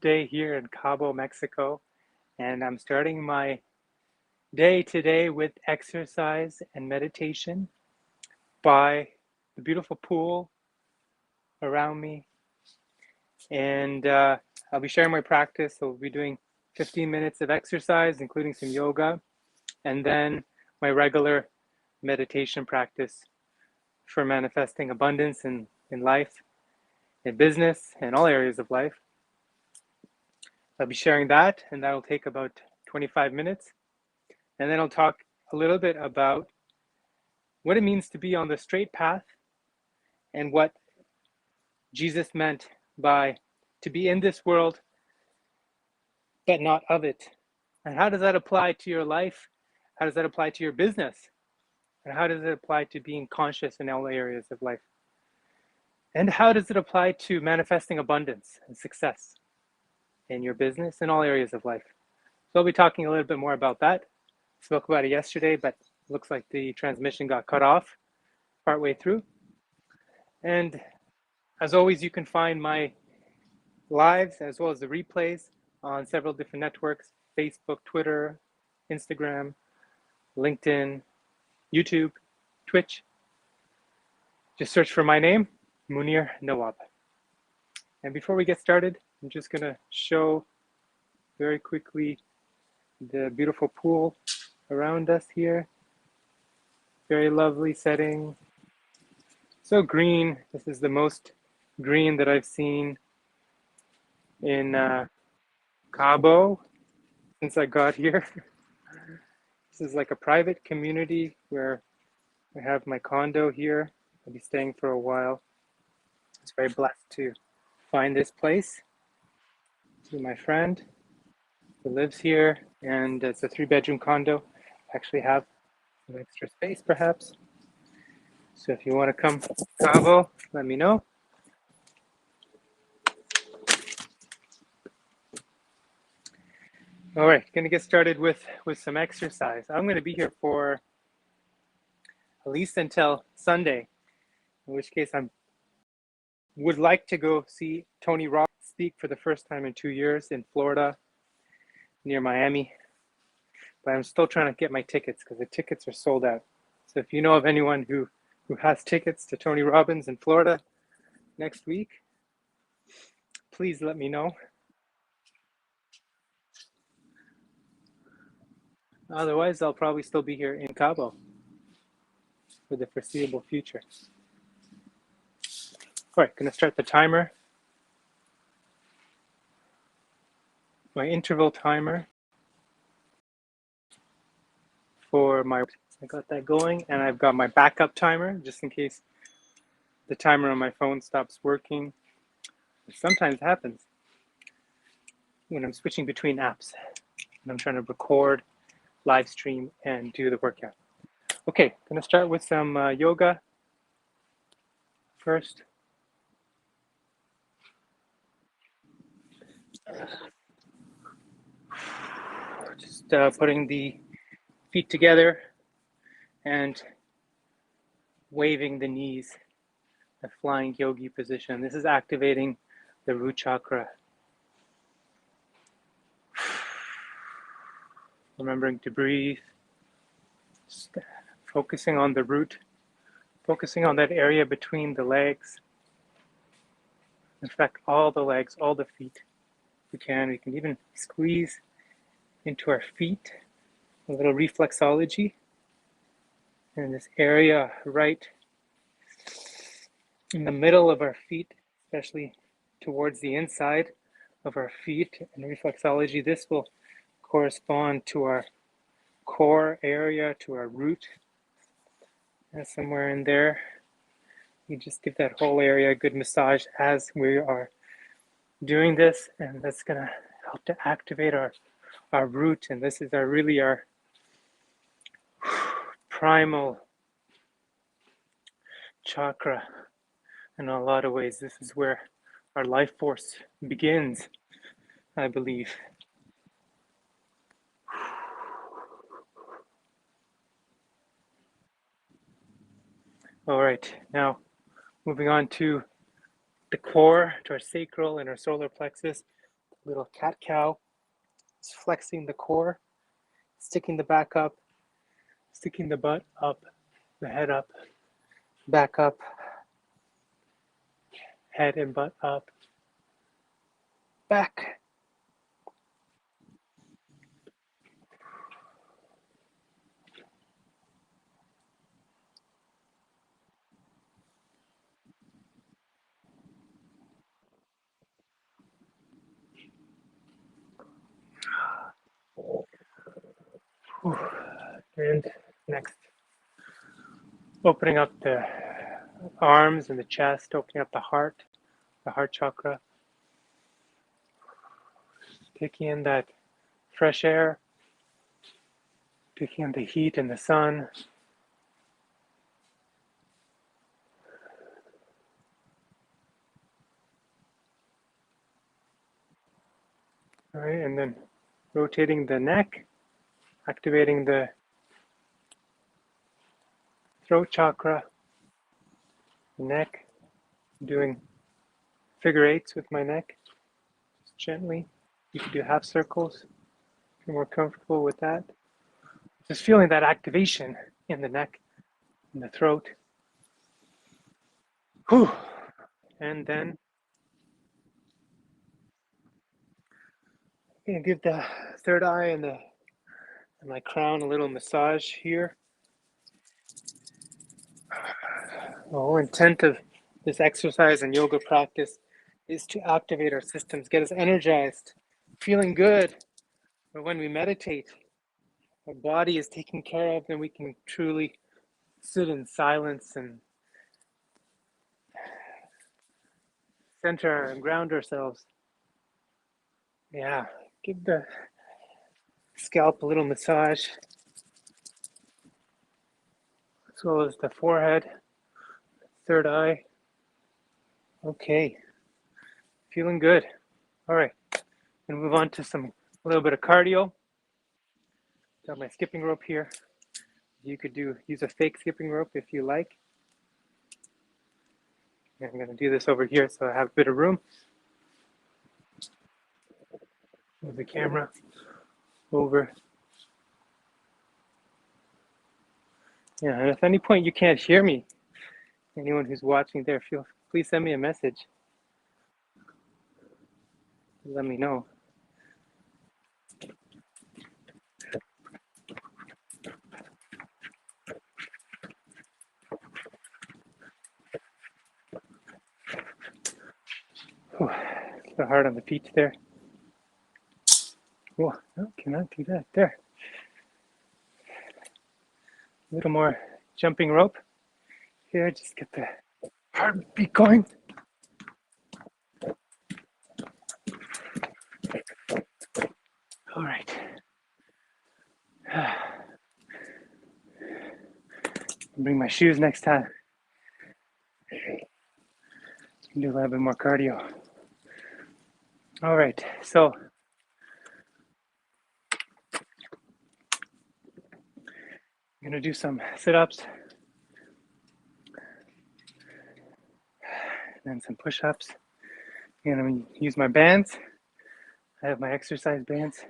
day here in Cabo, Mexico, and I'm starting my day today with exercise and meditation by the beautiful pool around me. And I'll be sharing my practice. So we'll be doing 15 minutes of exercise, including some yoga, and then my regular meditation practice for manifesting abundance in life, in business, and all areas of life. I'll be sharing that, and that'll take about 25 minutes. And then I'll talk a little bit about what it means to be on the straight path and what Jesus meant by to be in this world, but not of it. And how does that apply to your life? How does that apply to your business? And how does it apply to being conscious in all areas of life? And how does it apply to manifesting abundance and success in your business and all areas of life? So I'll be talking a little bit more about that. Spoke about it yesterday, but it looks like the transmission got cut off partway through. And as always, you can find my lives as well as the replays on several different networks: Facebook, Twitter, Instagram, LinkedIn, YouTube, Twitch. Just search for my name, Muneer Nawab. And before we get started, I'm just going to show very quickly the beautiful pool around us here. Very lovely setting. So green. This is the most green that I've seen in Cabo since I got here. This is like a private community where I have my condo here. I'll be staying for a while. I was very blessed to find this place through my friend who lives here, and it's a 3-bedroom condo. I actually have some extra space perhaps. So if you want to come to Cabo, let me know. All right, gonna get started with some exercise. I'm gonna be here for at least until Sunday, in which case I would like to go see Tony Robbins speak for the first time in 2 years in Florida, near Miami. But I'm still trying to get my tickets because the tickets are sold out. So if you know of anyone who has tickets to Tony Robbins in Florida next week, please let me know. Otherwise, I'll probably still be here in Cabo for the foreseeable future. All right, gonna start the timer. My interval timer for my, I got that going, and I've got my backup timer just in case the timer on my phone stops working. It sometimes happens when I'm switching between apps and I'm trying to record, live stream, and do the workout. Okay, gonna start with some yoga first. Just putting the feet together and waving the knees, a flying yogi position. This is activating the root chakra. Remembering to breathe, just focusing on the root, focusing on that area between the legs. In fact, all the legs, all the feet. We can even squeeze into our feet, a little reflexology. And this area right in the middle of our feet, especially towards the inside of our feet, and reflexology, this will correspond to our core area, to our root, and somewhere in there. You just give that whole area a good massage as we are doing this, and that's gonna help to activate our root. And this is really our primal chakra. In a lot of ways, this is where our life force begins, I believe. All right, now moving on to the core, to our sacral and our solar plexus, Little cat-cow. It's flexing the core, sticking the back up, sticking the butt up, the head up, back up, head and butt up, back. And next, opening up the arms and the chest, opening up the heart chakra, taking in that fresh air, taking in the heat and the sun. All right, and then rotating the neck, activating the throat chakra, the neck, doing figure eights with my neck, just gently. You can do half circles if you're more comfortable with that. Just feeling that activation in the neck, in the throat. Whew. And then I'm gonna give the third eye and my crown a little massage here. The whole intent of this exercise and yoga practice is to activate our systems, get us energized, feeling good. But when we meditate, our body is taken care of, then we can truly sit in silence and center and ground ourselves. Yeah, give the scalp a little massage, as well as the forehead, third eye. Okay, feeling good. All right, and move on to a little bit of cardio. Got my skipping rope here. You could use a fake skipping rope if you like. I'm going to do this over here so I have a bit of room. Move the camera over. Yeah, and if at any point you can't hear me, anyone who's watching there, please send me a message. Let me know. Whew, it's a little hard on the feet there. Oh, no, cannot do that. There. A little more jumping rope. Here, just get the heartbeat going. All right. Bring my shoes next time. Do a little bit more cardio. All right, so I'm gonna do some sit-ups and then some push-ups. And I'm gonna use my bands. I have my exercise bands.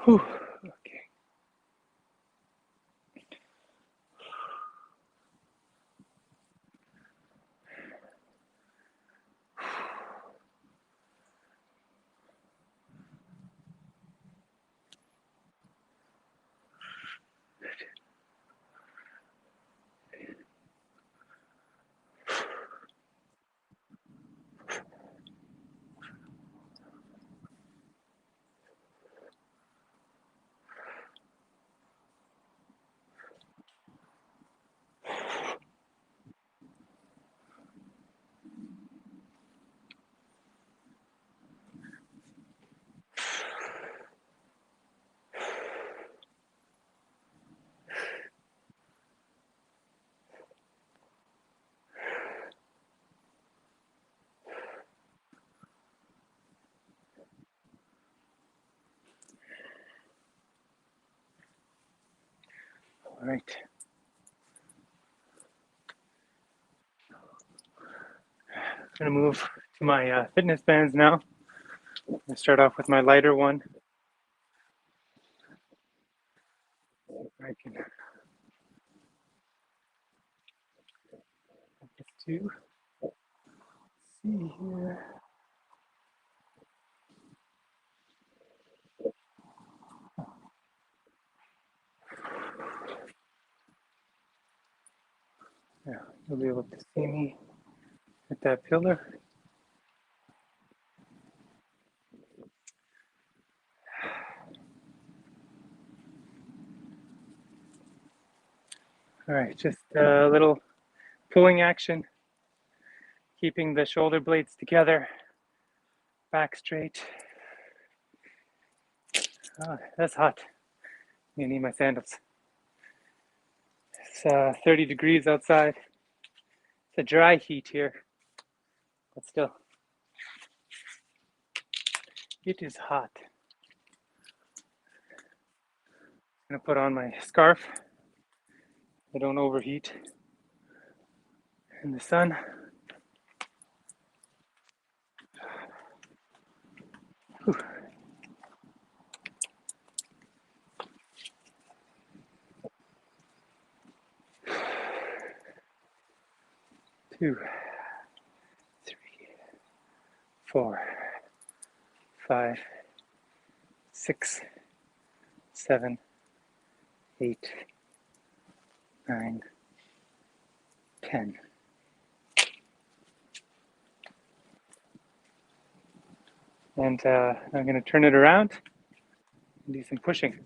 Whew. Okay. All right. I'm gonna move to my fitness bands now. I'm gonna start off with my lighter one. I can just to see here. Yeah, you'll be able to see me at that pillar. All right, just a little pulling action, keeping the shoulder blades together, back straight. Oh, that's hot. I need my sandals. It's 30 degrees outside. It's a dry heat here, but still, it is hot. I'm gonna put on my scarf. I don't overheat in the sun. Whew. 2, 3, 4, 5, 6, 7, 8, 9, 10. And I'm going to turn it around and do some pushing.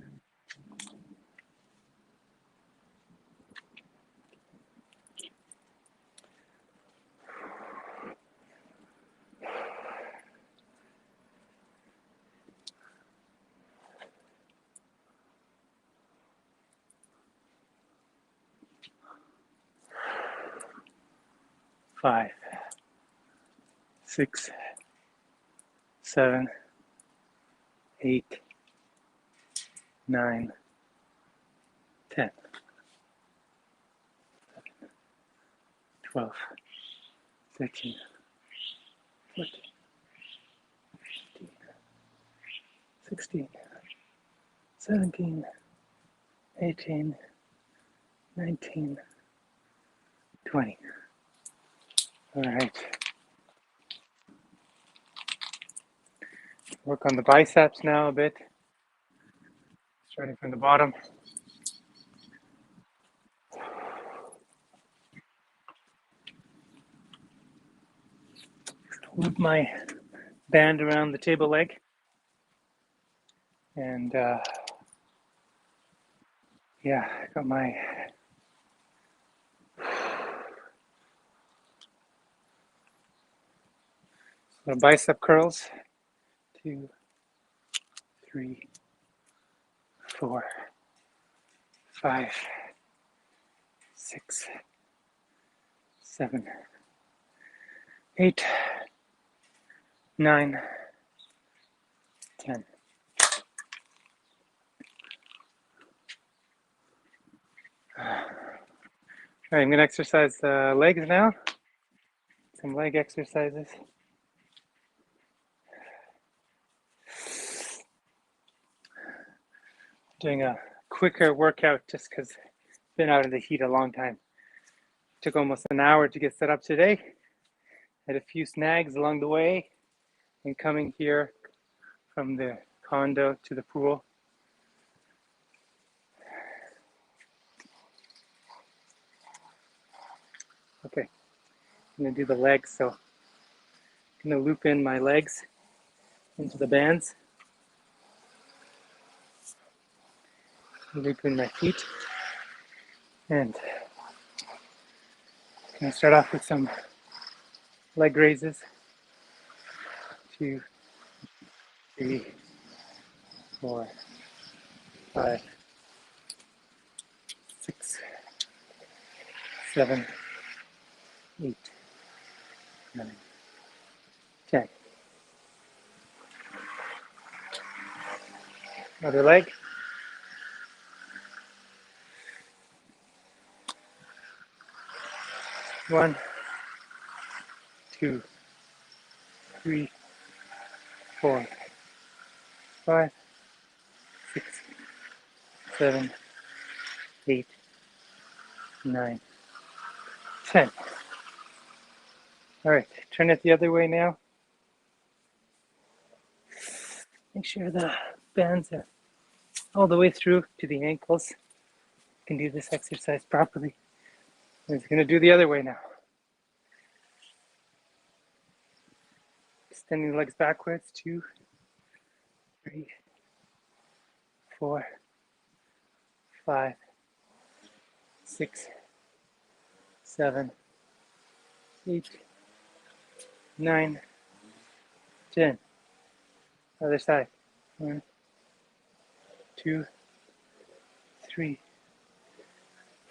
Five, 6, 7, 8, 9, 10, 12, 13, 14, 15, 16, 17, 18, 19, 20. All right. Work on the biceps now a bit, starting from the bottom. Loop my band around the table leg, and yeah, I got my bicep curls. 2, 3, 4, 5, 6, 7, 8, 9, 10. All right, I'm gonna exercise the legs now. Some leg exercises. Doing a quicker workout just because I've been out in the heat a long time. Took almost an hour to get set up today. Had a few snags along the way and coming here from the condo to the pool. Okay, I'm gonna do the legs, so I'm gonna loop in my legs into the bands. Loop in my feet. And I'm gonna start off with some leg raises. 2, 3, 4, 5, 6, 7, 8, 9, 10. Other leg. 1, 2, 3, 4, 5, 6, 7, 8, 9, 10. All right, turn it the other way now. Make sure the bands are all the way through to the ankles. You can do this exercise properly. I'm just going to do the other way now. Extending the legs backwards. 2, 3, 4, 5, 6, 7, 8, 9, 10. Other side. 1, 2, 3,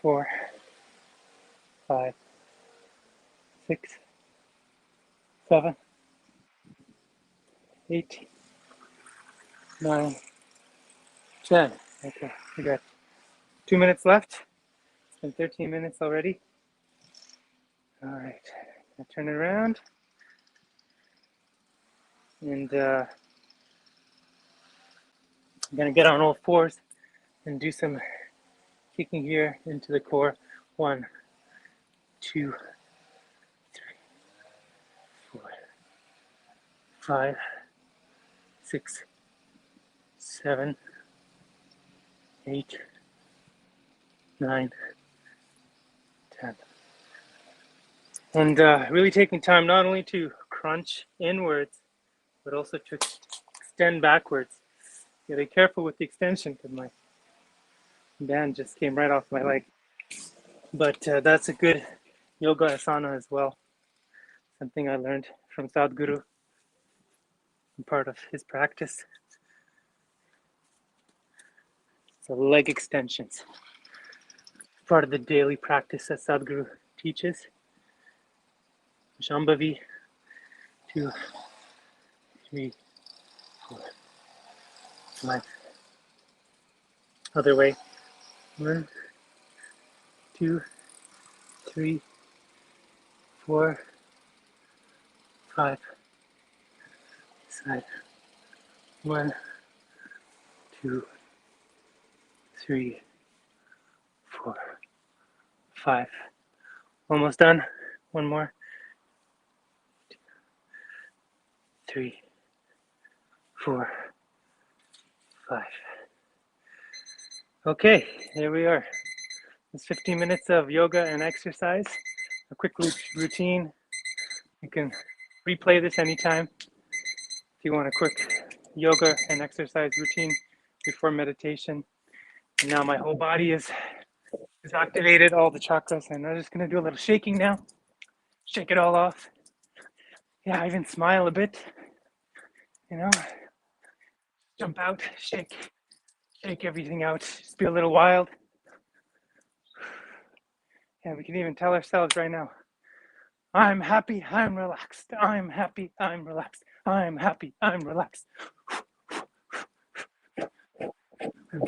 4, 5, 6, 7, 8, 9, 10. Okay, we got 2 minutes left. It's been 13 minutes already. All right, now turn it around. And I'm gonna get on all fours and do some kicking here into the core. 1, 2, 3, 4, 5, 6, 7, 8, 9, 10. And really taking time not only to crunch inwards, but also to extend backwards. Yeah, be careful with the extension because my band just came right off my leg. But that's a good yoga asana as well. Something I learned from Sadhguru, part of his practice. So leg extensions, part of the daily practice that Sadhguru teaches. Shambhavi, 2, 3, 4, 5. Other way. 1, 2, 3, 4, 5. Side. 1, 2, 3, 4, 5. Almost done. One more. 2, 3, 4, 5. Okay, here we are. It's 15 minutes of yoga and exercise. A quick routine. You can replay this anytime if you want a quick yoga and exercise routine before meditation. And now my whole body is activated, all the chakras, and I'm just gonna do a little shaking now. Shake it all off. Yeah, even smile a bit. You know, jump out, shake everything out. Just be a little wild. Yeah, we can even tell ourselves right now, I'm happy, I'm relaxed. I'm happy, I'm relaxed. I'm happy, I'm relaxed.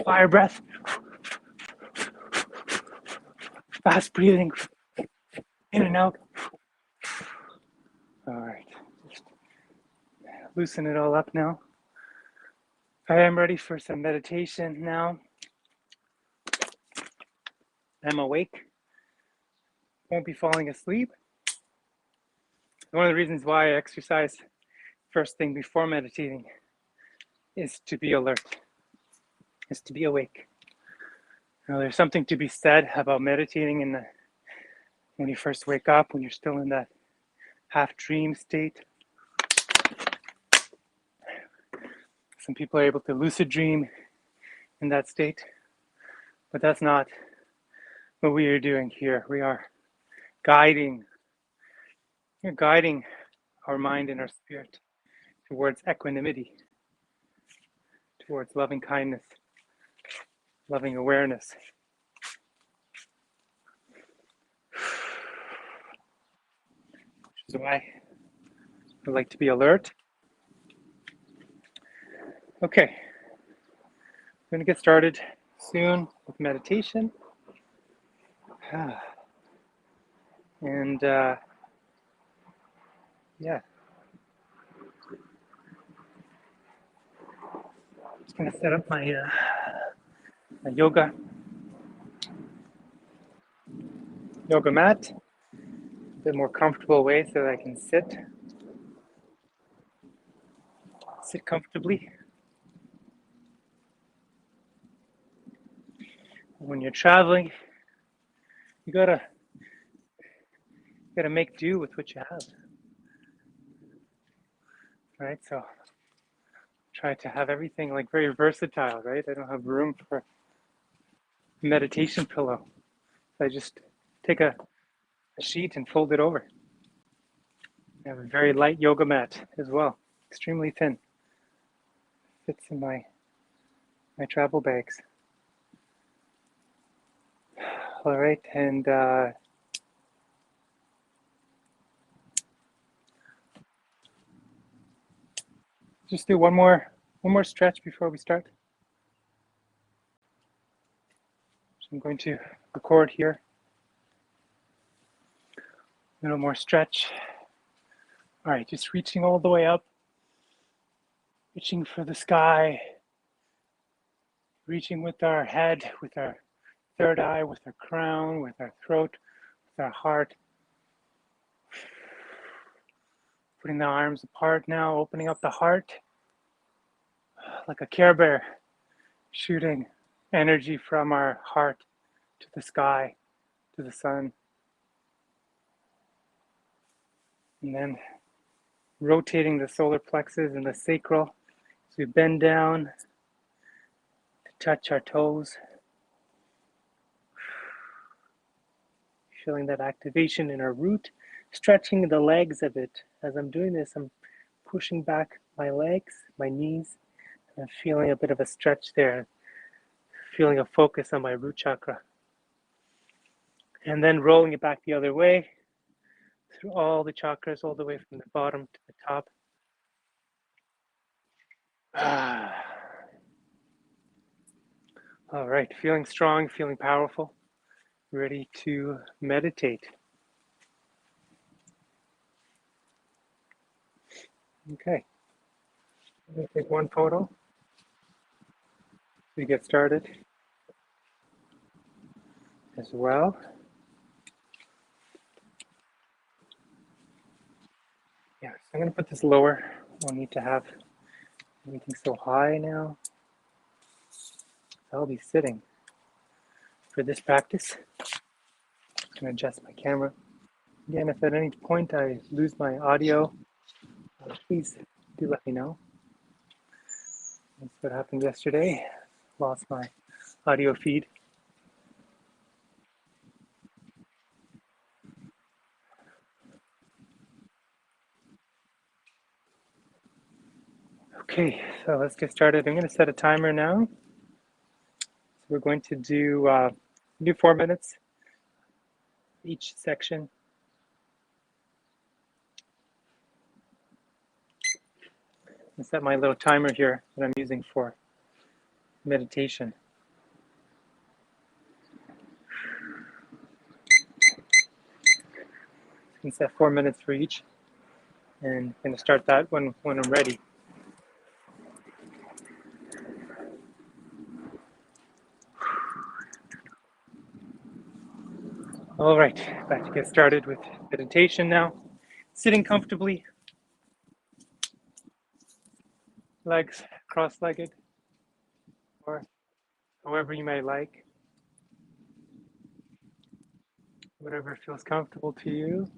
Fire breath. Fast breathing. In and out. All right. Just loosen it all up now. I am ready for some meditation now. I'm awake. Won't be falling asleep. One of the reasons why I exercise first thing before meditating is to be alert, is to be awake. Now, there's something to be said about meditating when you first wake up, when you're still in that half dream state. Some people are able to lucid dream in that state, but that's not what we are doing here. We are guiding our mind and our spirit towards equanimity, towards loving kindness, loving awareness. Which is why I like to be alert. Okay, I'm going to get started soon with meditation. And yeah, just gonna set up my yoga mat, a bit more comfortable way so that I can sit comfortably. When you're traveling, you gotta make do with what you have, right? So try to have everything like very versatile, right? I don't have room for a meditation pillow. So I just take a sheet and fold it over. I have a very light yoga mat as well, extremely thin. Fits in my travel bags. All right, and just do one more stretch before we start. So I'm going to record here. A little more stretch. All right, just reaching all the way up, reaching for the sky, reaching with our head, with our third eye, with our crown, with our throat, with our heart. Putting the arms apart now, opening up the heart like a Care Bear, shooting energy from our heart to the sky, to the sun. And then rotating the solar plexus and the sacral as we bend down to touch our toes. Feeling that activation in our root, stretching the legs a bit. As I'm doing this, I'm pushing back my legs, my knees, and I'm feeling a bit of a stretch there, feeling a focus on my root chakra. And then rolling it back the other way, through all the chakras, all the way from the bottom to the top. All right, feeling strong, feeling powerful, ready to meditate. Okay, I'm going to take one photo to get started as well. Yeah, so I'm going to put this lower. We'll need to have everything so high now. I'll be sitting for this practice. I'm going to adjust my camera. Again, if at any point I lose my audio, please do let me know. That's what happened yesterday. Lost my audio feed. Okay, so let's get started. I'm going to set a timer now. So we're going to do 4 minutes each section. And set my little timer here that I'm using for meditation. You can set 4 minutes for each, and I'm going to start that when I'm ready. All right, back to get started with meditation now. Sitting comfortably, legs cross-legged, or however you may like, whatever feels comfortable to you.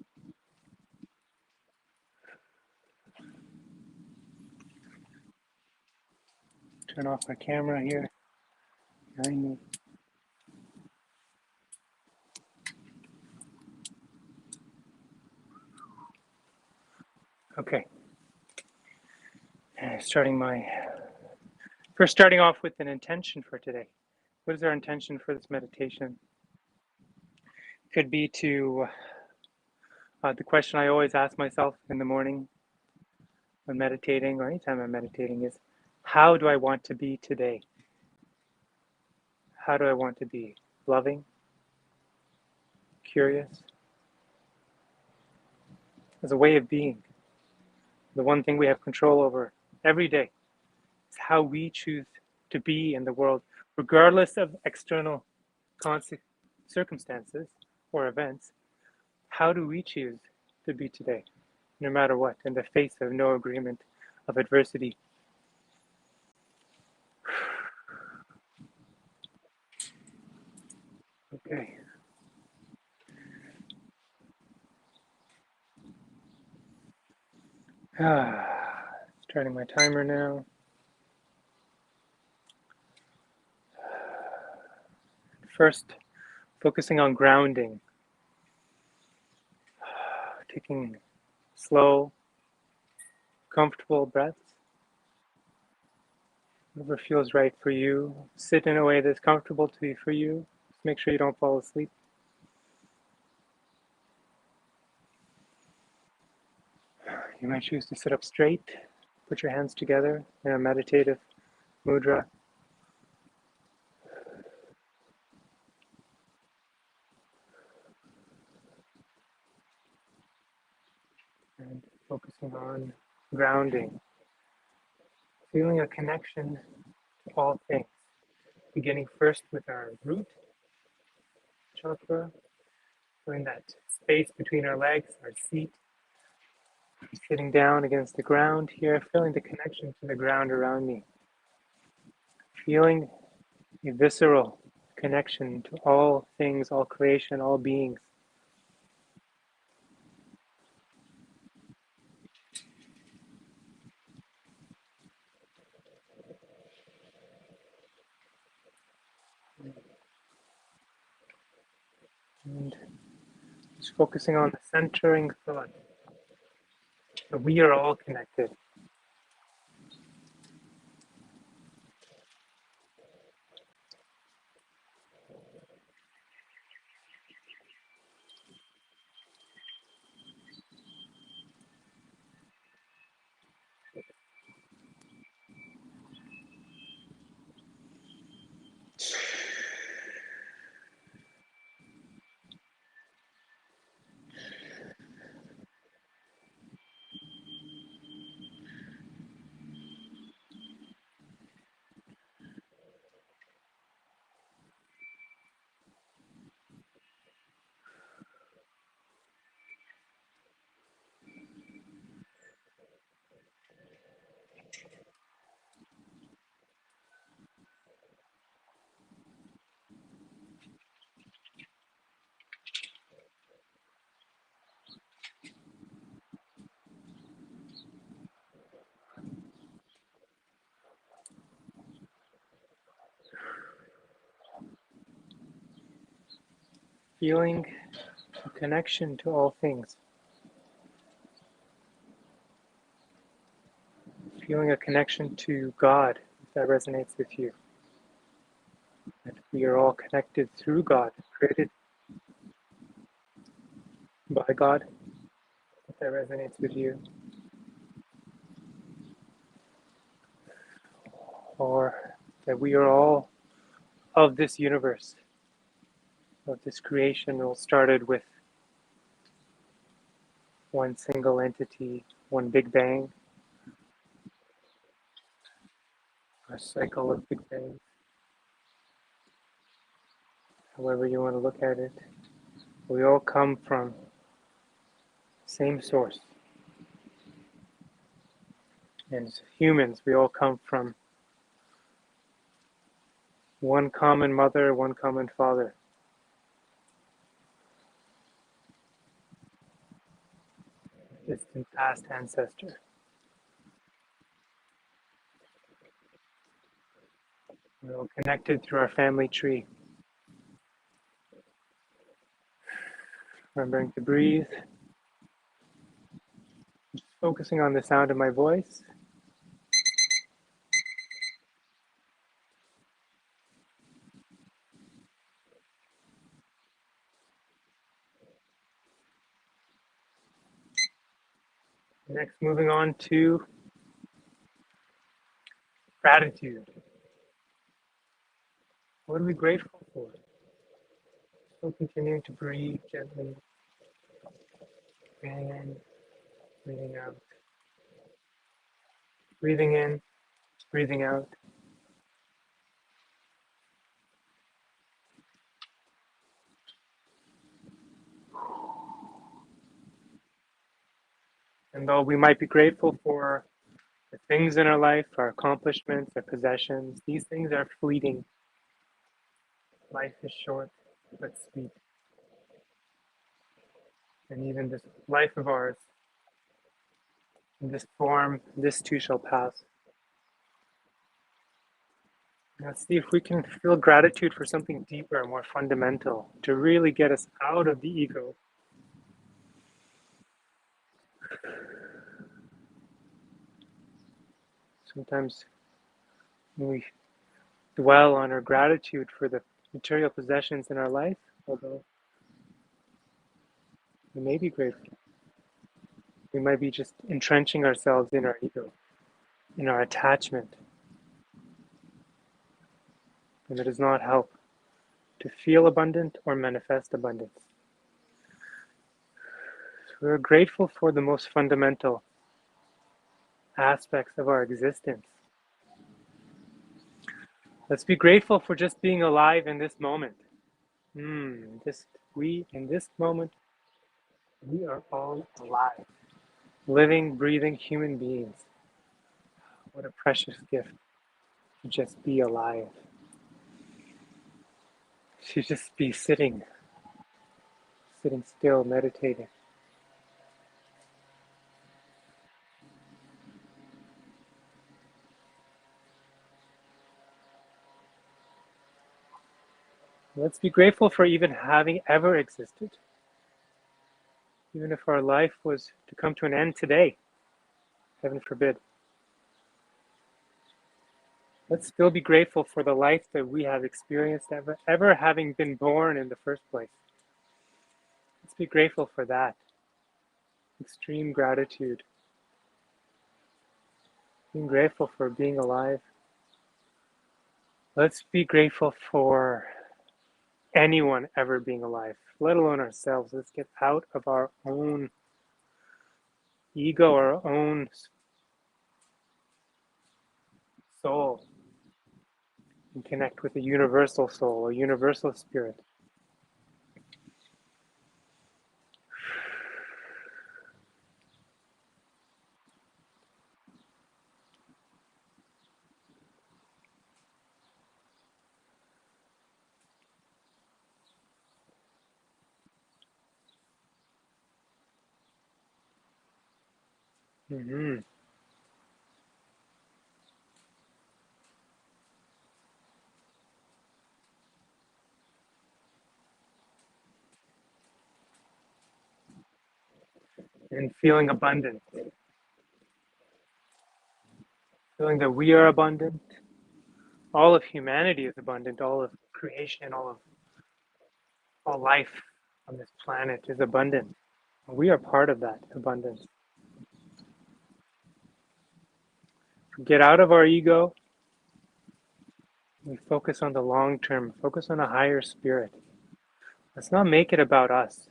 Turn off my camera here behind me. Okay, starting off with an intention for today. What is our intention for this meditation? Could be to the question I always ask myself in the morning when meditating, or anytime I'm meditating, is how do I want to be today? How do I want to be? Loving, curious, as a way of being. The one thing we have control over every day is how we choose to be in the world, regardless of external circumstances or events. How do we choose to be today, no matter what, in the face of no agreement, of adversity? Okay. Starting my timer now. First, focusing on grounding, taking slow, comfortable breaths, whatever feels right for you. Sit in a way that's comfortable for you. Just make sure you don't fall asleep. You might choose to sit up straight, put your hands together in a meditative mudra, and focusing on grounding, feeling a connection to all things, beginning first with our root chakra, feeling that space between our legs, our seat, sitting down against the ground here, feeling the connection to the ground around me, feeling a visceral connection to all things, all creation, all beings. And just focusing on the centering thought that we are all connected. Feeling a connection to all things. Feeling a connection to God, if that resonates with you. That we are all connected through God, created by God, if that resonates with you. Or that we are all of this universe, of this creation, all started with one single entity, one Big Bang, a cycle of Big Bang, however you want to look at it. We all come from the same source. And as humans, we all come from one common mother, one common father. Distant past ancestor. We're all connected through our family tree. Remembering to breathe, just focusing on the sound of my voice. Next, moving on to gratitude. What are we grateful for? Still continuing to breathe gently, in breathing out, breathing in, breathing out. And though we might be grateful for the things in our life, our accomplishments, our possessions, these things are fleeting. Life is short but sweet. And even this life of ours, in this form, this too shall pass. Let's see if we can feel gratitude for something deeper and more fundamental to really get us out of the ego. Sometimes when we dwell on our gratitude for the material possessions in our life, although we may be grateful, we might be just entrenching ourselves in our ego, in our attachment, and it does not help to feel abundant or manifest abundance. So we're grateful for the most fundamental aspects of our existence. Let's be grateful for just being alive in this moment. Just we, in this moment, we are all alive, living, breathing human beings. What a precious gift to just be alive, to just be sitting still, meditating. Let's be grateful for even having ever existed. Even if our life was to come to an end today, heaven forbid, let's still be grateful for the life that we have experienced, ever having been born in the first place. Let's be grateful for that. Extreme gratitude. Being grateful for being alive. Let's be grateful for anyone ever being alive, let alone ourselves. Let's get out of our own ego, our own soul, and connect with a universal soul, a universal spirit. Mm-hmm. And feeling abundant, feeling that we are abundant. All of humanity is abundant. All of creation, all life on this planet is abundant. We are part of that abundance. Get out of our ego. We focus on the long term, focus on a higher spirit. Let's not make it about us.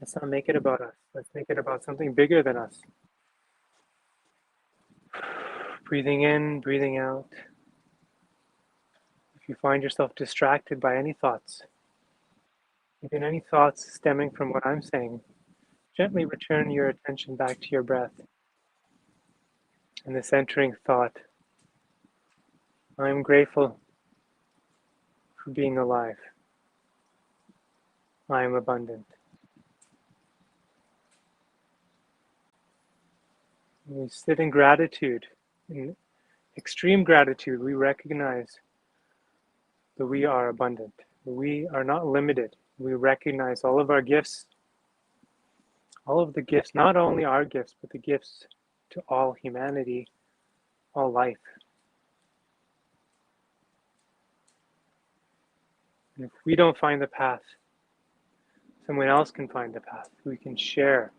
Let's not make it about us. Let's make it about something bigger than us. Breathing in, breathing out. If you find yourself distracted by any thoughts, even any thoughts stemming from what I'm saying, gently return your attention back to your breath. And the centering thought, I am grateful for being alive. I am abundant. When we sit in gratitude, in extreme gratitude, we recognize that we are abundant. We are not limited. We recognize all of our gifts, all of the gifts, not only our gifts, but the gifts to all humanity, all life. And if we don't find the path, someone else can find the path. We can share.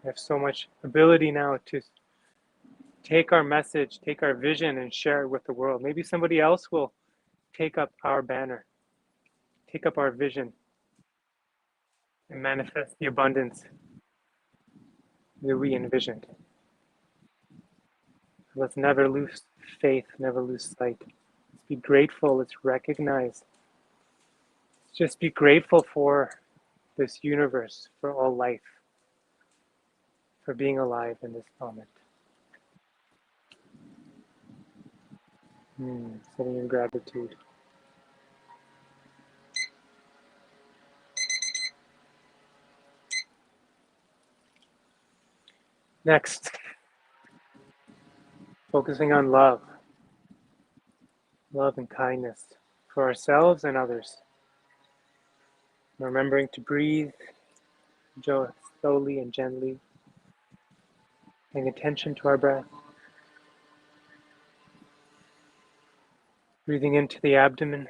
We have so much ability now to take our message, take our vision, and share it with the world. Maybe somebody else will take up our banner, take up our vision, and manifest the abundance that we envisioned. Let's never lose faith, never lose sight. Let's be grateful, let's recognize. Let's just be grateful for this universe, for all life, for being alive in this moment. Sitting in gratitude. Next, focusing on love, love and kindness for ourselves and others. Remembering to breathe slowly and gently, paying attention to our breath, breathing into the abdomen,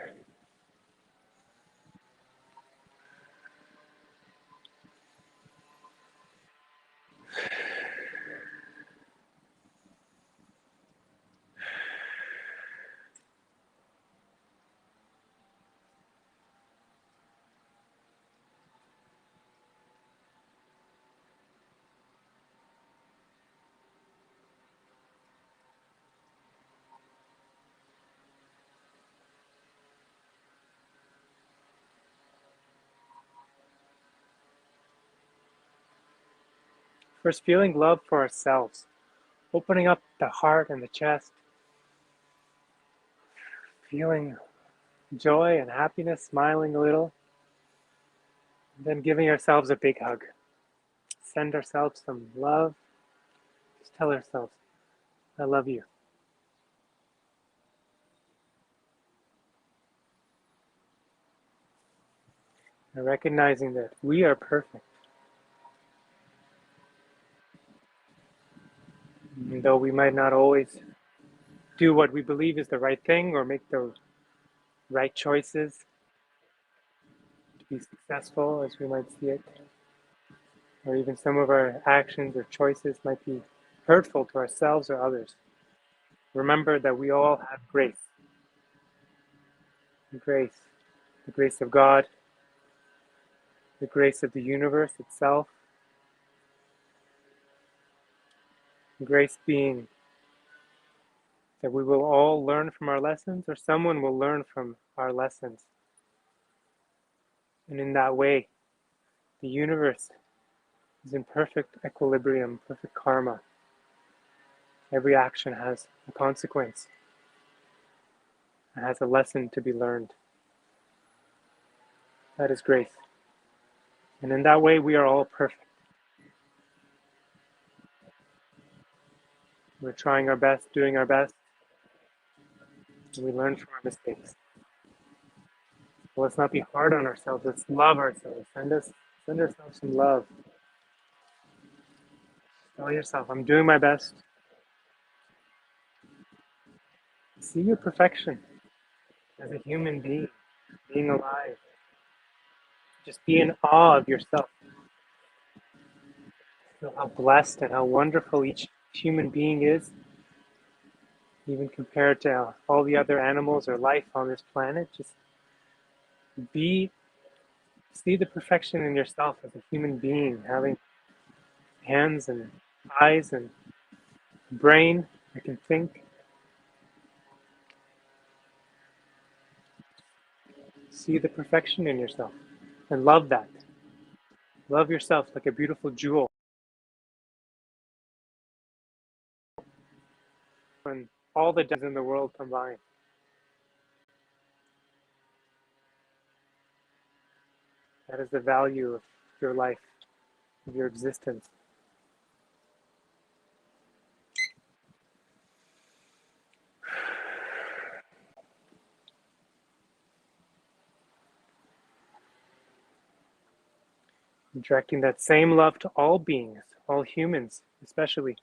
first feeling love for ourselves, opening up the heart and the chest, feeling joy and happiness, smiling a little, and then giving ourselves a big hug. Send ourselves some love. Just tell ourselves, I love you. And recognizing that we are perfect. Even though we might not always do what we believe is the right thing or make the right choices to be successful as we might see it, or even some of our actions or choices might be hurtful to ourselves or others. Remember that we all have grace. Grace, the grace of God, the grace of the universe itself, grace being that we will all learn from our lessons or someone will learn from our lessons. And in that way, the universe is in perfect equilibrium, perfect karma. Every action has a consequence. It has a lesson to be learned. That is grace. And in that way, we are all perfect. We're trying our best, doing our best, and we learn from our mistakes. Well, let's not be hard on ourselves. Let's love ourselves. Send ourselves some love. Tell yourself, I'm doing my best. See your perfection as a human being alive. Just be in awe of yourself. Feel how blessed and how wonderful each human being is, even compared to all the other animals or life on this planet. Just be, see the perfection in yourself as a human being, having hands and eyes and brain that can think. See the perfection in yourself and love that. Love yourself like a beautiful jewel. And all the diamonds in the world combined. That is the value of your life, of your existence. And directing that same love to all beings, all humans, especially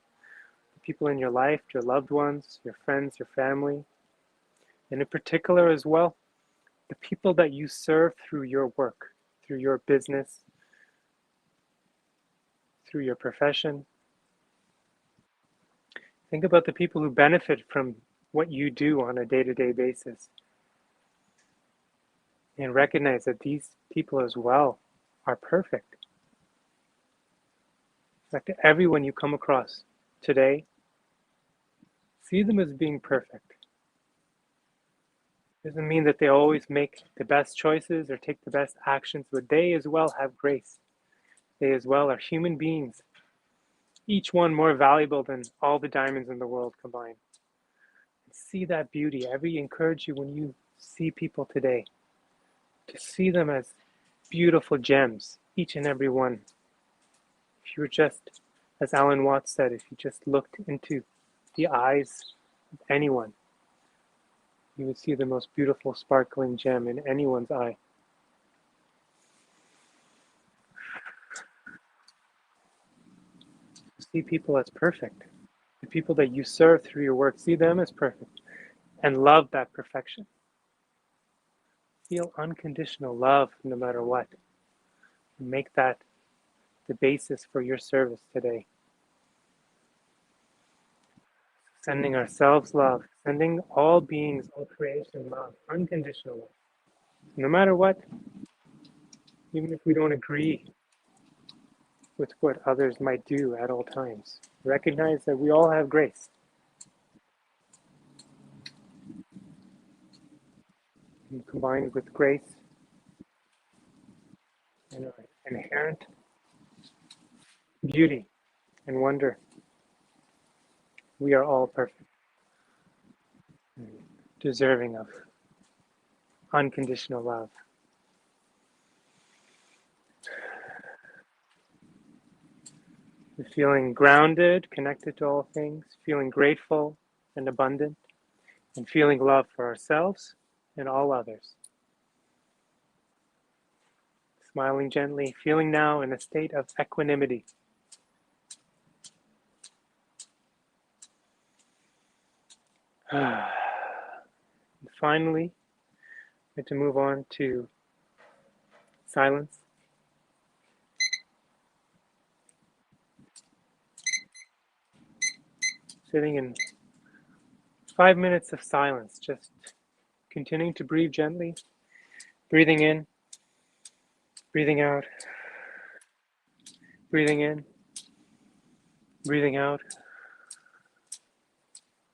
the people in your life, your loved ones, your friends, your family, and in particular as well, the people that you serve through your work, through your business, through your profession. Think about the people who benefit from what you do on a day-to-day basis, and recognize that these people as well are perfect. Like everyone you come across today, see them as being perfect. Doesn't mean that they always make the best choices or take the best actions, but they as well have grace. They as well are human beings, each one more valuable than all the diamonds in the world combined. See that beauty. I encourage you when you see people today to see them as beautiful gems, each and every one. If you were just, as Alan Watts said, if you just looked into the eyes of anyone, you would see the most beautiful sparkling gem in anyone's eye. See people as perfect. The people that you serve through your work, see them as perfect and love that perfection. Feel unconditional love no matter what. And make that the basis for your service today. Sending ourselves love, sending all beings, all creation love, unconditional love. No matter what, even if we don't agree with what others might do at all times, recognize that we all have grace. And combined with grace and our inherent beauty and wonder, we are all perfect and deserving of unconditional love. Feeling grounded, connected to all things, feeling grateful and abundant, and feeling love for ourselves and all others. Smiling gently, feeling now in a state of equanimity. And finally, I'm going to move on to silence. Sitting in 5 minutes of silence, just continuing to breathe gently, breathing in, breathing out, breathing in, breathing out,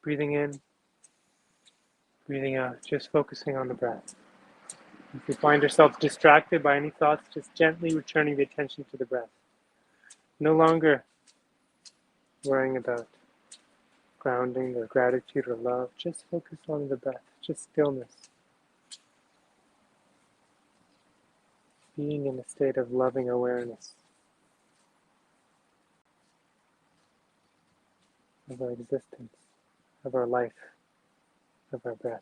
breathing in, breathing out, just focusing on the breath. If you find yourself distracted by any thoughts, just gently returning the attention to the breath. No longer worrying about grounding or gratitude or love, just focus on the breath, just stillness. Being in a state of loving awareness of our existence, of our life, of our breath.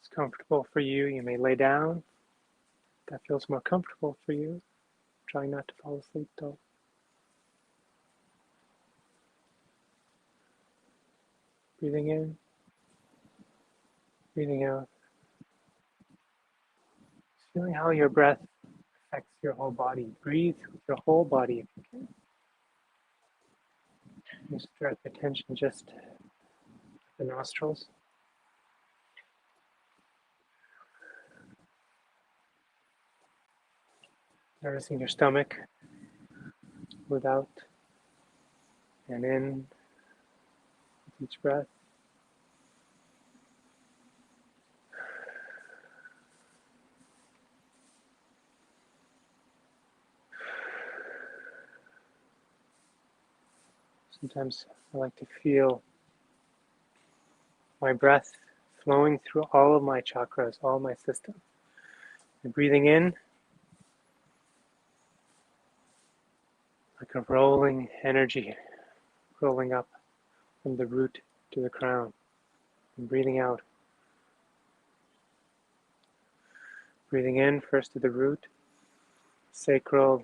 It's comfortable for you. You may lay down. That feels more comfortable for you. Try not to fall asleep though. Breathing in, breathing out. Feeling how your breath affects your whole body. Breathe with your whole body if you can. Just direct attention just to the nostrils. Noticing your stomach without and in with each breath. Sometimes I like to feel my breath flowing through all of my chakras, all my system. And breathing in like a rolling energy, rolling up from the root to the crown. And breathing out. Breathing in first to the root, sacral,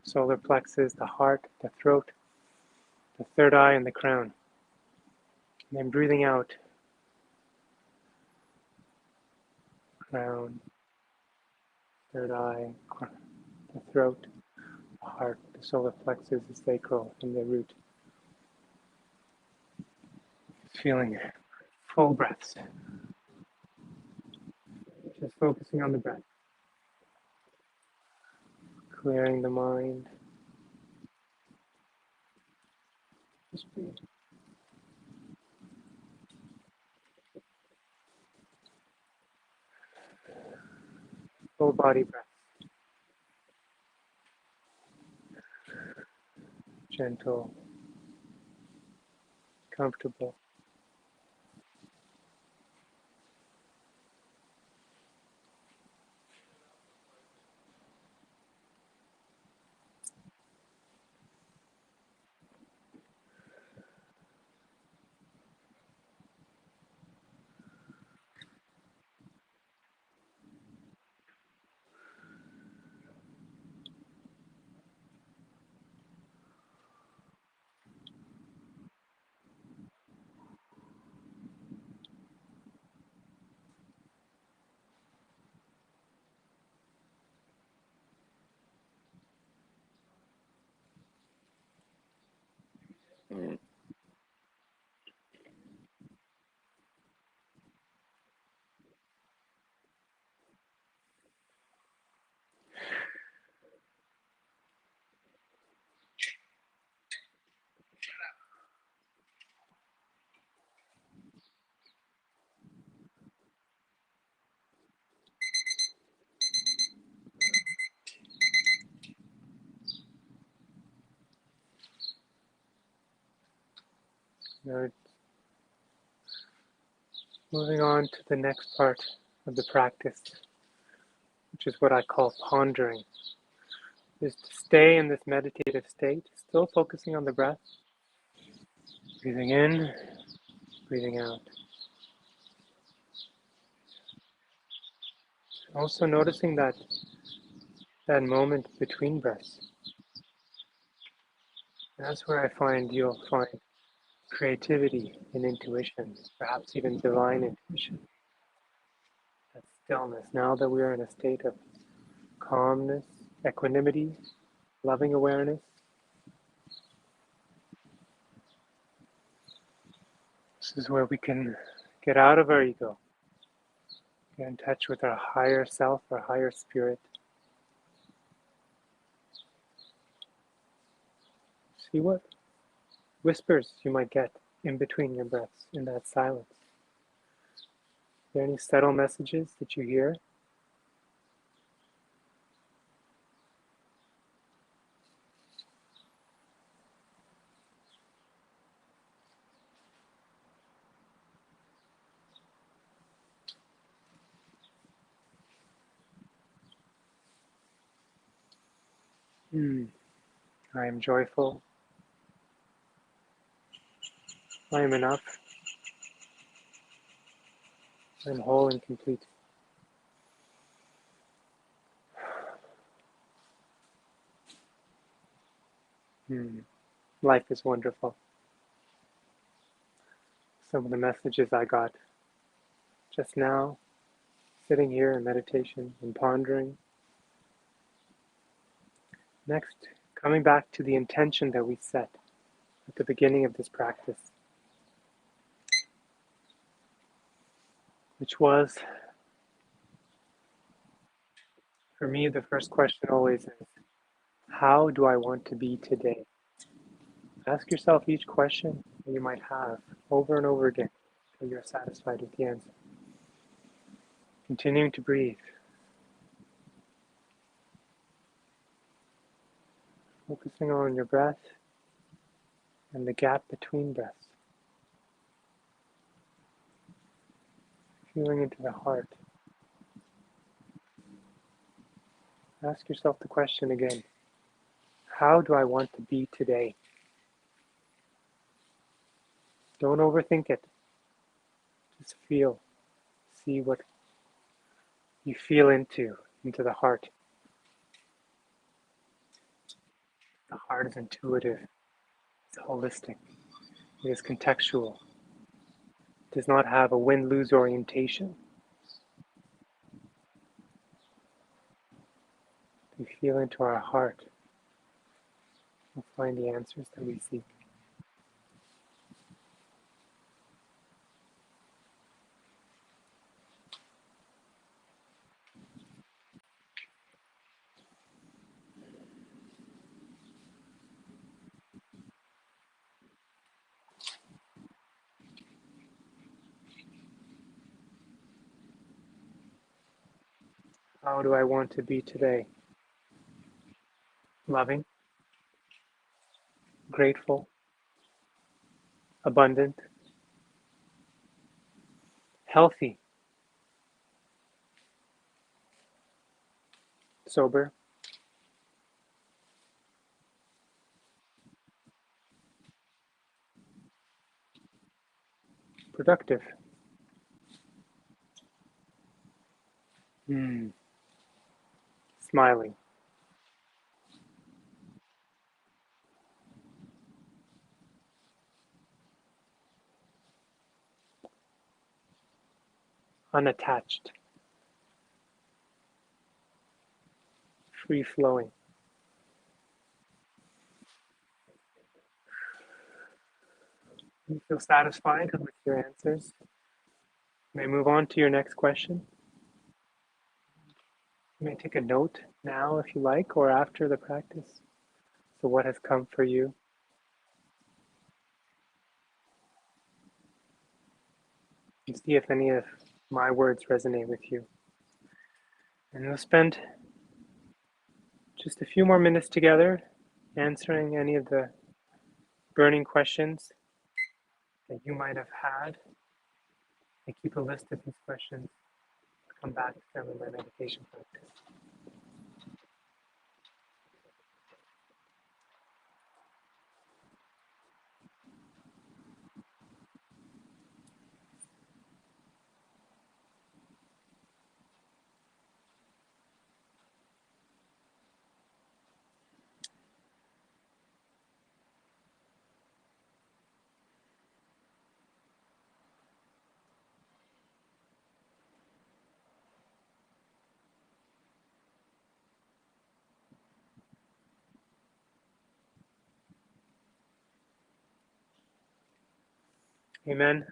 solar plexus, the heart, the throat, the third eye, and the crown. And then breathing out, crown, third eye, the throat, the heart, the solar plexus, the sacral, and the root. Feeling full breaths. Just focusing on the breath. Clearing the mind. Just breathe. Full body breath. Gentle, comfortable. Now, moving on to the next part of the practice, which is what I call pondering, is to stay in this meditative state, still focusing on the breath, breathing in, breathing out. Also noticing that moment between breaths. That's where I find you'll find creativity and intuition, perhaps even divine intuition. That stillness. Now that we are in a state of calmness, equanimity, loving awareness, this is where we can get out of our ego, get in touch with our higher self, our higher spirit. See what whispers you might get in between your breaths in that silence. Are there any subtle messages that you hear? I am joyful. I am enough. I am whole and complete. Life is wonderful. Some of the messages I got just now, sitting here in meditation and pondering. Next, coming back to the intention that we set at the beginning of this practice, which was, for me, the first question always is, how do I want to be today? Ask yourself each question that you might have over and over again until you're satisfied with the answer. Continuing to breathe. Focusing on your breath. and the gap between breaths. Feeling into the heart. Ask yourself the question again. How do I want to be today? Don't overthink it. Just feel. See what you feel into the heart. The heart is intuitive. It's holistic. It is contextual. It does not have a win-lose orientation. We feel into our heart. We'll find the answers that we seek. How do I want to be today? Loving, grateful, abundant, healthy, sober, productive, smiling, unattached, free-flowing. You feel satisfied with your answers? You may move on to your next question. You may take a note now if you like, or after the practice. So what has come for you? And see if any of my words resonate with you. And we'll spend just a few more minutes together answering any of the burning questions that you might have had. I keep a list of these questions. Come back to them in my meditation practice. Amen.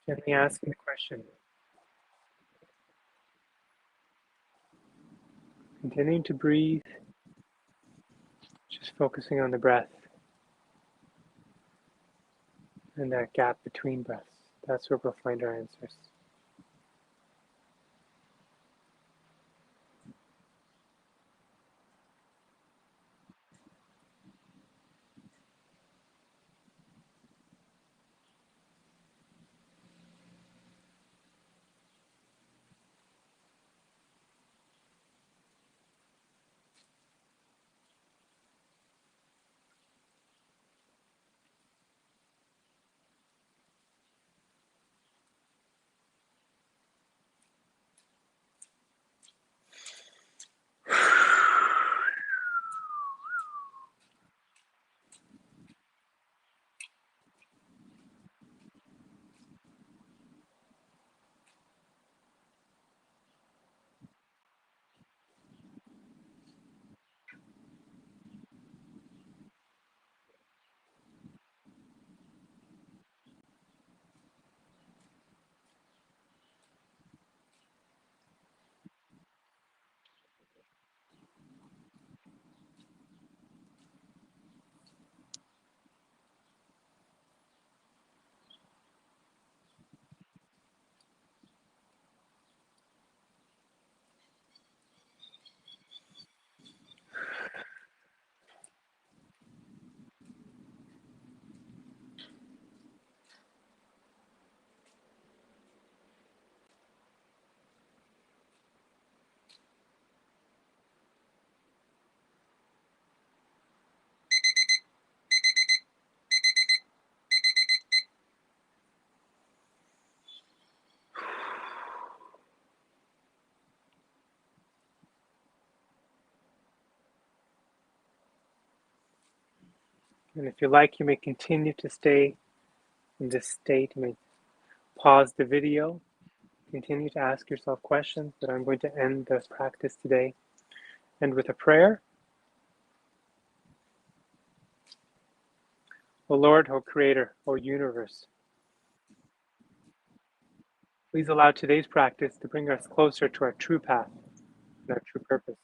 Gently asking the question. Continuing to breathe, just focusing on the breath and that gap between breaths. That's where we'll find our answers. And if you like, you may continue to stay in this state. You may pause the video, continue to ask yourself questions, but I'm going to end this practice today and with a prayer. O Lord, O Creator, O Universe, please allow today's practice to bring us closer to our true path and our true purpose.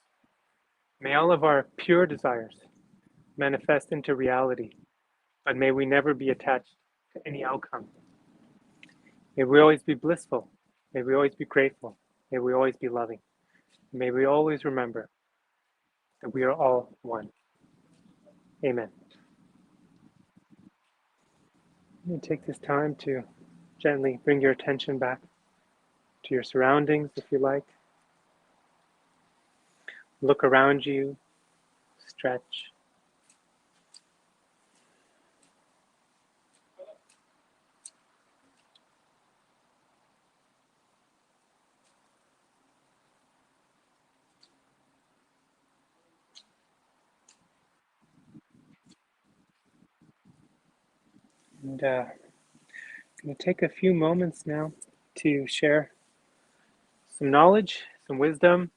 May all of our pure desires manifest into reality, but may we never be attached to any outcome. May we always be blissful. May we always be grateful. May we always be loving. May we always remember that we are all one. Amen. You may take this time to gently bring your attention back to your surroundings, if you like. Look around you, stretch. And I'm going to take a few moments now to share some knowledge, some wisdom,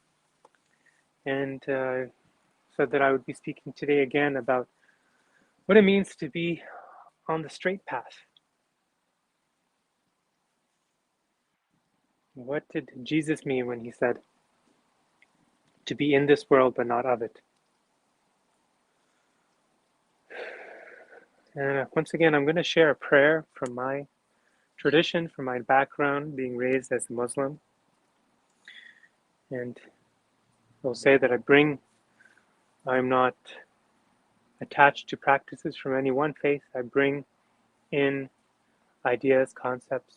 and so that I would be speaking today again about what it means to be on the straight path. What did Jesus mean when he said, to be in this world but not of it? And once again, I'm going to share a prayer from my tradition, from my background, being raised as a Muslim. And I'll say that I'm not attached to practices from any one faith. I bring in ideas, concepts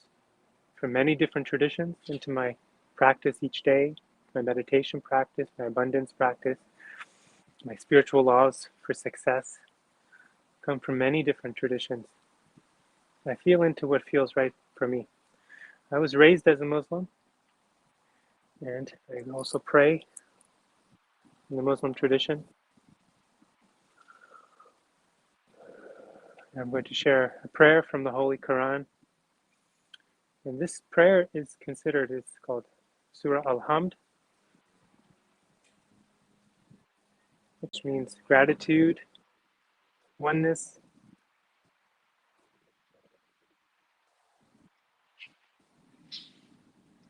from many different traditions into my practice each day, my meditation practice, my abundance practice, my spiritual laws for success come from many different traditions. I feel into what feels right for me. I was raised as a Muslim, and I also pray in the Muslim tradition. I'm going to share a prayer from the Holy Quran. And this prayer is considered, it's called Surah Al-Hamd, which means gratitude, oneness.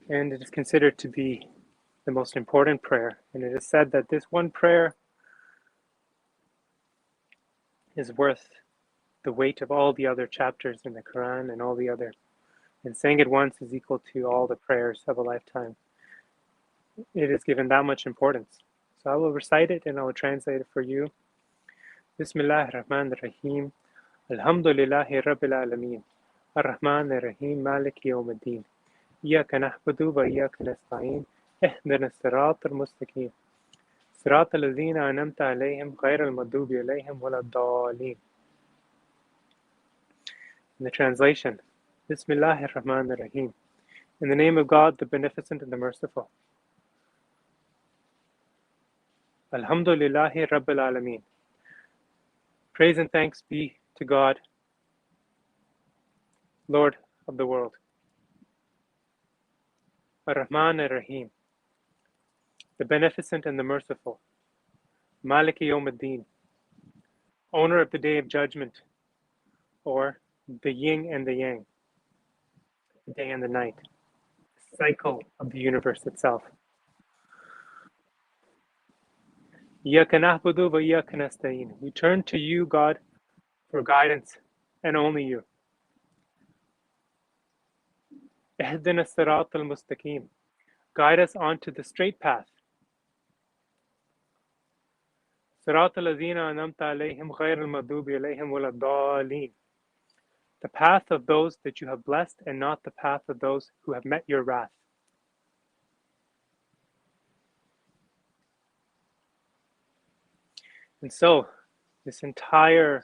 And it is considered to be the most important prayer. And it is said that this one prayer is worth the weight of all the other chapters in the Quran and all the other. And saying it once is equal to all the prayers of a lifetime. It is given that much importance. So I will recite it and I will translate it for you. Bismillah ar-Rahman ar-Rahim. Alhamdulillahi Rabbil Alameen. Ar-Rahman ar-Rahim. Malik Yawm ad-Din. إياك نعبد وإياك نستعين اهدنا الصراط المستقيم صراط الذين أنعمت عليهم غير المغضوب عليهم ولا الضالين. In the translation, Bismillah ar-Rahman ar-Rahim. In the name of God, the Beneficent and the Merciful. Alhamdulillahi Rabbil Alameen. Praise and thanks be to God, Lord of the world. Ar-Rahman ar-Rahim, the Beneficent and the Merciful. Malik Yawm ad-Din, owner of the Day of Judgment, or the Yin and the Yang, the day and the night, the cycle of the universe itself. إياك نعبد وإياك نستعين. We turn to you, God, for guidance, and only you. اهدنا الصراط المستقيم. Guide us onto the straight path. صراط الذين أنعمت عليهم غير المغضوب عليهم ولا الضالين. The path of those that you have blessed and not the path of those who have met your wrath. And so, this entire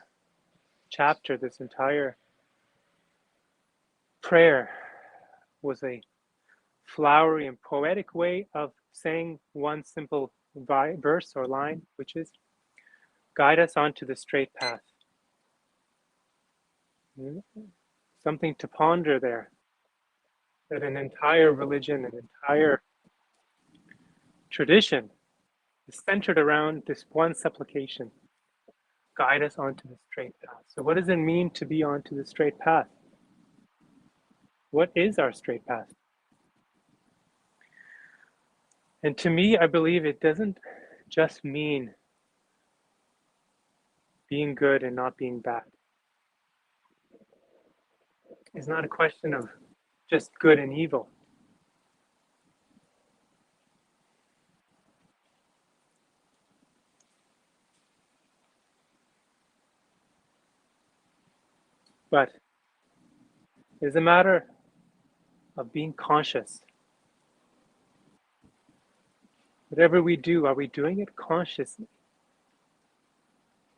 chapter, this entire prayer was a flowery and poetic way of saying one simple verse or line, which is, guide us onto the straight path. Something to ponder there, that an entire religion, an entire tradition is centered around this one supplication: guide us onto the straight path. So, what does it mean to be onto the straight path? What is our straight path? And to me, I believe it doesn't just mean being good and not being bad. It's not a question of just good and evil. But it's a matter of being conscious. Whatever we do, are we doing it consciously?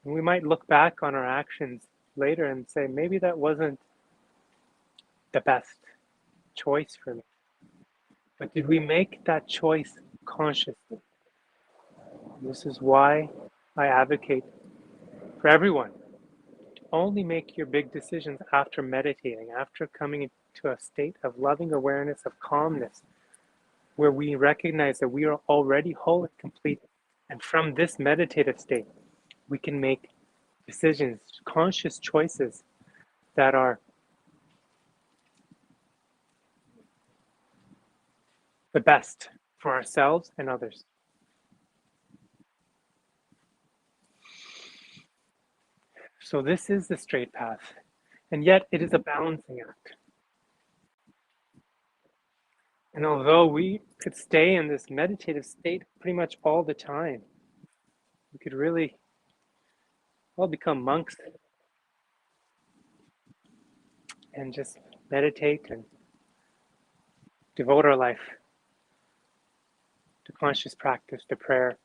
And we might look back on our actions later and say, maybe that wasn't the best choice for me. But did we make that choice consciously? And this is why I advocate for everyone to only make your big decisions after meditating, after coming into a state of loving awareness, of calmness, where we recognize that we are already whole and complete. And from this meditative state, we can make decisions, conscious choices that are the best for ourselves and others. So this is the straight path, and yet it is a balancing act. And although we could stay in this meditative state pretty much all the time, we could really all become monks and just meditate and devote our life to conscious practice, to prayer.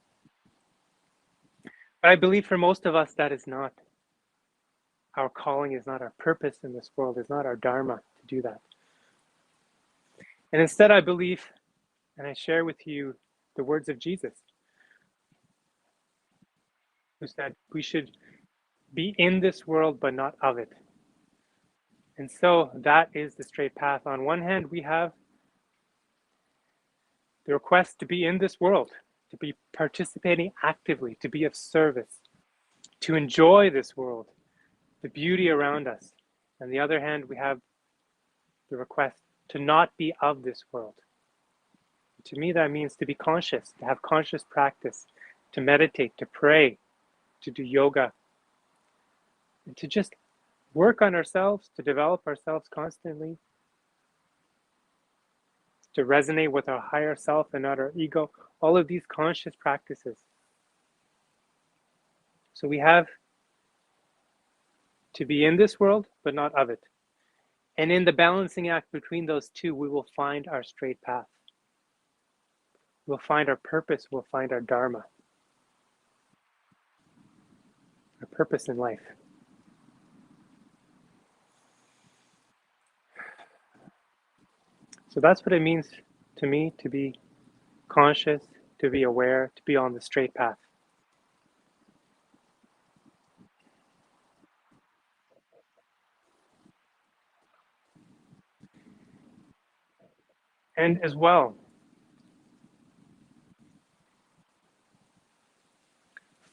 But I believe for most of us, that is not our calling, is not our purpose in this world, is not our dharma to do that. And instead, I believe, and I share with you the words of Jesus, who said we should be in this world, but not of it. And so that is the straight path. On one hand, we have the request to be in this world, to be participating actively, to be of service, to enjoy this world, the beauty around us. On the other hand, we have the request to not be of this world. To me, that means to be conscious, to have conscious practice, to meditate, to pray, to do yoga, and to just work on ourselves, to develop ourselves constantly, to resonate with our higher self and not our ego, all of these conscious practices. So we have to be in this world, but not of it. And in the balancing act between those two, we will find our straight path. We'll find our purpose, we'll find our dharma, our purpose in life. So that's what it means to me to be conscious, to be aware, to be on the straight path. And as well,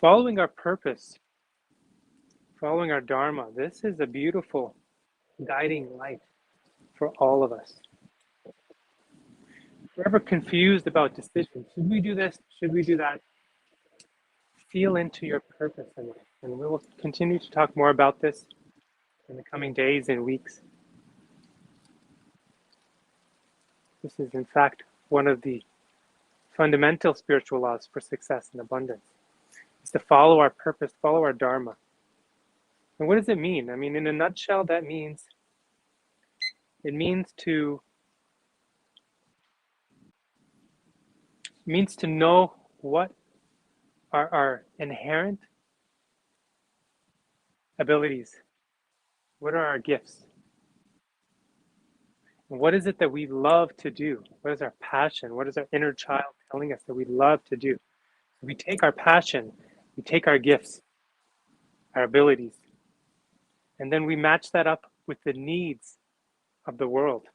following our purpose, following our dharma, this is a beautiful guiding light for all of us. If we're ever confused about decisions, should we do this? Should we do that? Feel into your purpose in life. And we will continue to talk more about this in the coming days and weeks. This is, in fact, one of the fundamental spiritual laws for success and abundance, is to follow our purpose, follow our dharma. And what does it mean? I mean, in a nutshell, it means to know what are our inherent abilities, what are our gifts, and what is it that we love to do? What is our passion? What is our inner child telling us that we love to do? We take our passion, we take our gifts, our abilities, And then we match that up with the needs of the world.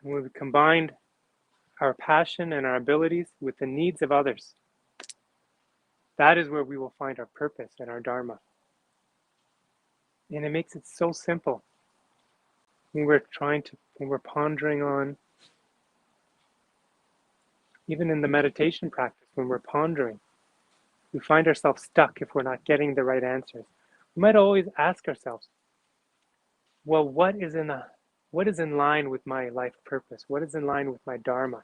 And when we combined our passion and our abilities with the needs of others, that is where we will find our purpose and our dharma. And it makes it so simple when we're pondering on, even in the meditation practice, when we're pondering, we find ourselves stuck if we're not getting the right answers. We might always ask ourselves, well, what is in line with my life purpose? What is in line with my dharma?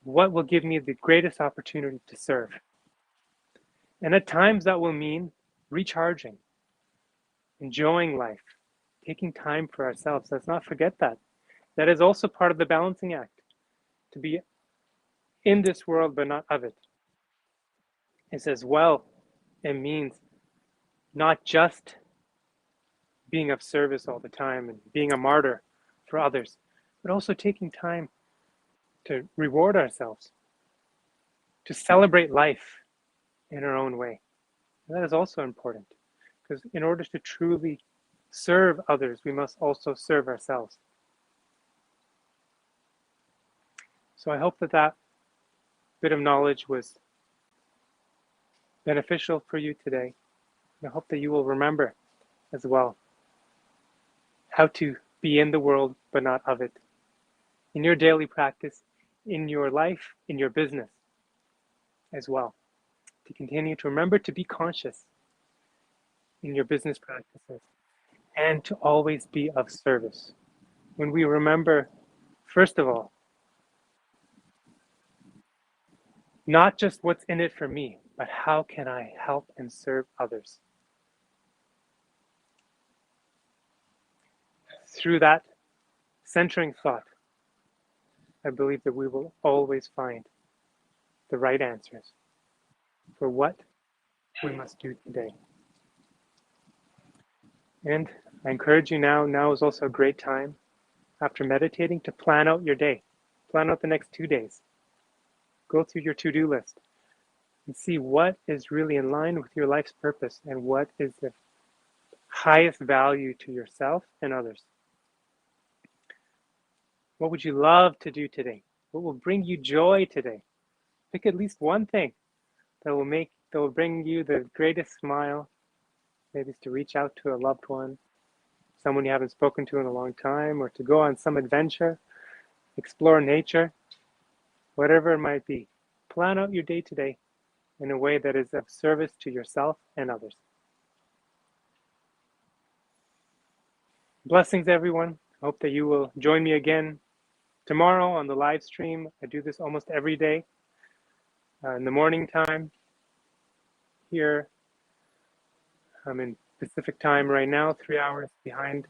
What will give me the greatest opportunity to serve? And at times that will mean recharging, enjoying life, taking time for ourselves. Let's not forget that. That is also part of the balancing act, to be in this world but not of it. It's as well, it means not just being of service all the time and being a martyr for others, but also taking time to reward ourselves, to celebrate life in our own way. And that is also important, because in order to truly serve others, we must also serve ourselves. So I hope that that bit of knowledge was beneficial for you today. And I hope that you will remember as well how to be in the world but not of it, in your daily practice, in your life, in your business as well. To continue to remember to be conscious in your business practices and to always be of service. When we remember, first of all, not just what's in it for me, but how can I help and serve others? Through that centering thought, I believe that we will always find the right answers for what we must do today. And I encourage you now is also a great time after meditating to plan out your day. Plan out the next 2 days. Go through your to-do list and see what is really in line with your life's purpose and what is the highest value to yourself and others. What would you love to do today? What will bring you joy today? Pick at least one thing that will bring you the greatest smile. Maybe it's to reach out to a loved one, someone you haven't spoken to in a long time, or to go on some adventure, explore nature, whatever it might be. Plan out your day today in a way that is of service to yourself and others. Blessings, everyone. I hope that you will join me again tomorrow on the live stream. I do this almost every day in the morning time here. I'm in Pacific time right now, 3 hours behind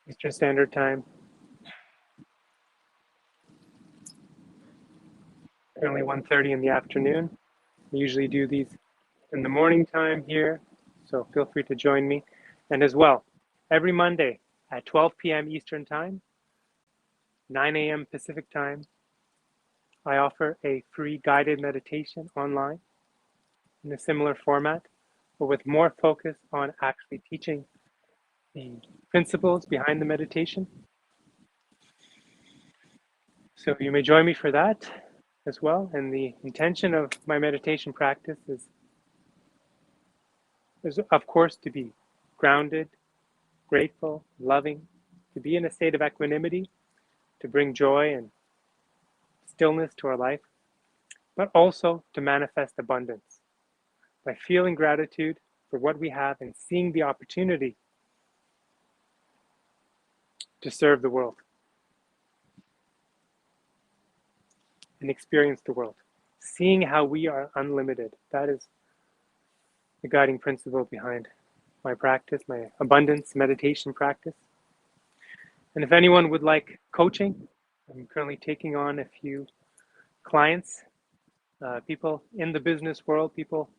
Eastern Standard Time. Currently 1:30 in the afternoon. I usually do these in the morning time here, so feel free to join me. And as well, every Monday at 12 p.m. Eastern Time, 9 a.m. Pacific Time, I offer a free guided meditation online in a similar format, but with more focus on actually teaching the principles behind the meditation. So you may join me for that as well. And the intention of my meditation practice is of course, to be grounded, grateful, loving, to be in a state of equanimity, to bring joy and stillness to our life, but also to manifest abundance by feeling gratitude for what we have and seeing the opportunity to serve the world and experience the world. Seeing how we are unlimited. That is the guiding principle behind my practice, my abundance meditation practice. And if anyone would like coaching, I'm currently taking on a few clients, people in the business world, people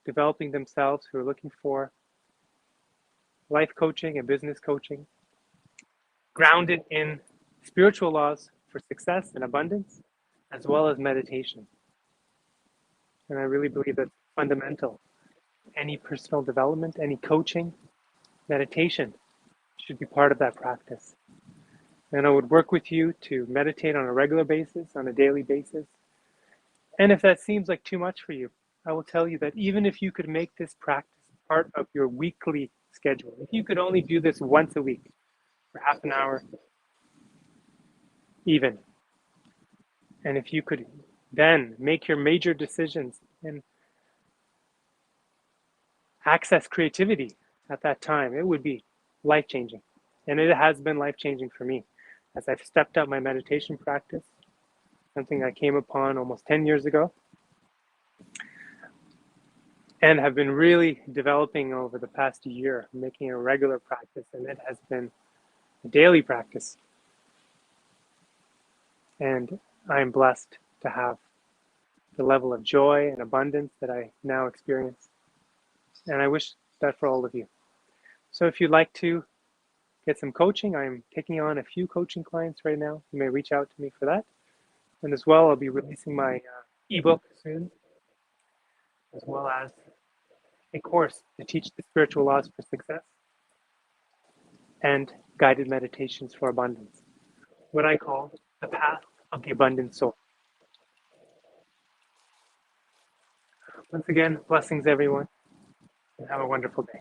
developing themselves who are looking for life coaching and business coaching, grounded in spiritual laws for success and abundance, as well as meditation. And I really believe that's fundamental. Any personal development, any coaching, meditation should be part of that practice. And I would work with you to meditate on a regular basis, on a daily basis. And if that seems like too much for you, I will tell you that even if you could make this practice part of your weekly schedule, if you could only do this once a week for half an hour, even, and if you could then make your major decisions and access creativity at that time, it would be life changing. And it has been life changing for me as I've stepped up my meditation practice, something I came upon almost 10 years ago, and have been really developing over the past year, making a regular practice. And it has been a daily practice. And I'm blessed to have the level of joy and abundance that I now experience. And I wish that for all of you. So if you'd like to get some coaching, I'm taking on a few coaching clients right now. You may reach out to me for that. And as well, I'll be releasing my ebook soon, as well as a course to teach the spiritual laws for success and guided meditations for abundance, what I call the path of the abundant soul. Once again, blessings everyone, and have a wonderful day.